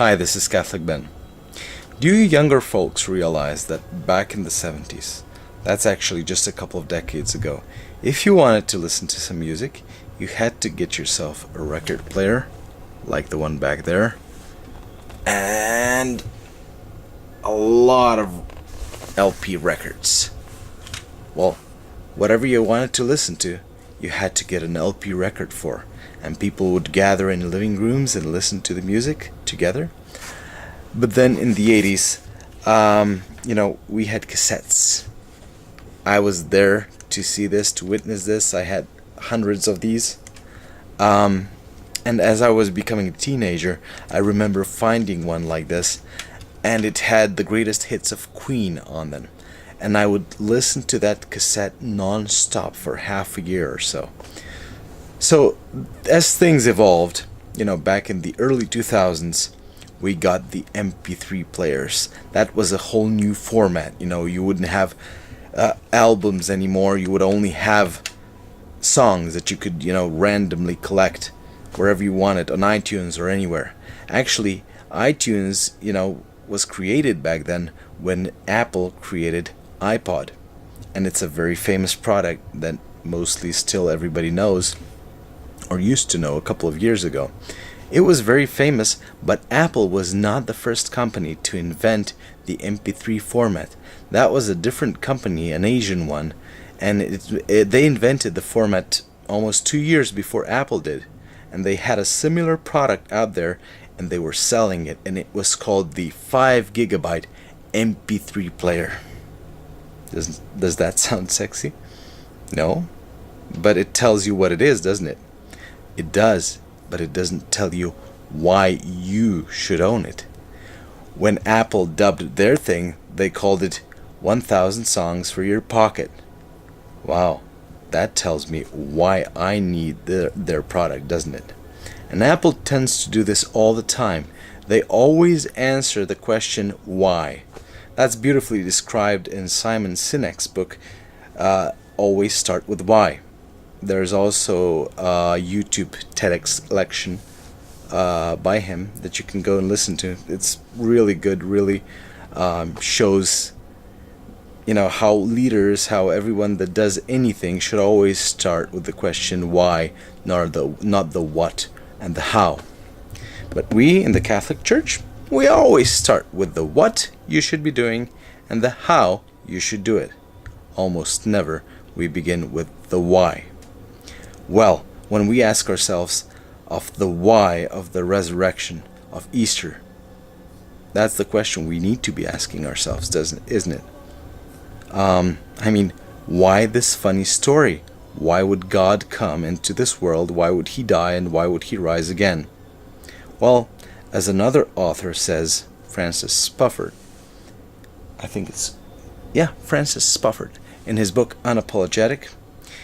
Hi, this is Catholic Ben. Do you younger folks realize that back in the 70s, that's actually just a couple of decades ago, if you wanted to listen to some music, you had to get yourself a record player, like the one back there, and a lot of LP records. Well, whatever you wanted to listen to, you had to get an LP record for, and people would gather in living rooms and listen to the music together. But then in the 80s, we had cassettes. I was there to see this, to witness this. I had hundreds of these. And as I was becoming a teenager, I remember finding one like this, and it had the greatest hits of Queen on them. And I would listen to that cassette non-stop for half a year or so. So as things evolved, back in the early 2000s, we got the MP3 players. That was a whole new format. You wouldn't have albums anymore. You would only have songs that you could, randomly collect wherever you wanted, on iTunes or anywhere. Actually, iTunes, was created back then when Apple created iPod. And it's a very famous product that mostly still everybody knows, or used to know a couple of years ago. It was very famous, but Apple was not the first company to invent the MP3 format. That was a different company, an Asian one, and they invented the format almost 2 years before Apple did. And they had a similar product out there, and they were selling it, and it was called the 5 gigabyte MP3 player. Does that sound sexy? No? But it tells you what it is, doesn't it? It does, but it doesn't tell you why you should own it. When Apple dubbed their thing, they called it 1000 songs for your pocket. Wow, that tells me why I need their product, doesn't it? And Apple tends to do this all the time. They always answer the question why. That's beautifully described in Simon Sinek's book, Always Start With Why. There's also a YouTube TEDx lecture by him that you can go and listen to. It's really good, really shows how leaders, how everyone that does anything should always start with the question why, not the what and the how. But we in the Catholic Church, we always start with the what you should be doing and the how you should do it. Almost never we begin with the why. Well, when we ask ourselves of the why of the resurrection of Easter, that's the question we need to be asking ourselves, isn't it? Why this funny story? Why would God come into this world? Why would he die, and why would he rise again? Well, as another author says, Francis Spufford, Francis Spufford, in his book Unapologetic,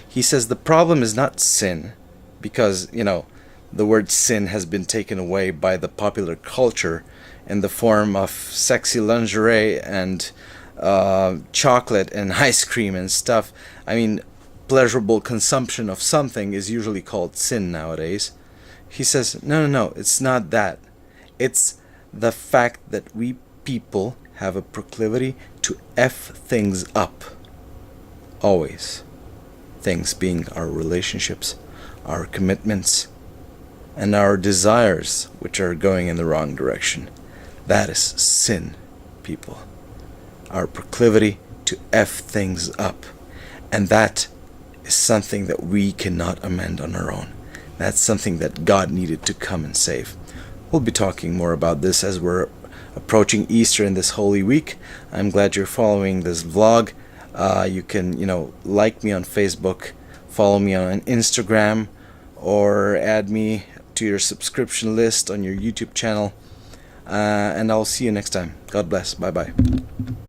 he says the problem is not sin, because, the word sin has been taken away by the popular culture in the form of sexy lingerie and chocolate and ice cream and stuff. Pleasurable consumption of something is usually called sin nowadays. He says, no, it's not that. It's the fact that we people have a proclivity to F things up. Always. Things being our relationships, our commitments, and our desires, which are going in the wrong direction. That is sin, people. Our proclivity to F things up. And that is something that we cannot amend on our own. That's something that God needed to come and save. We'll be talking more about this as we're approaching Easter in this Holy Week. I'm glad you're following this vlog. You can, like me on Facebook, follow me on Instagram, or add me to your subscription list on your YouTube channel. And I'll see you next time. God bless. Bye-bye.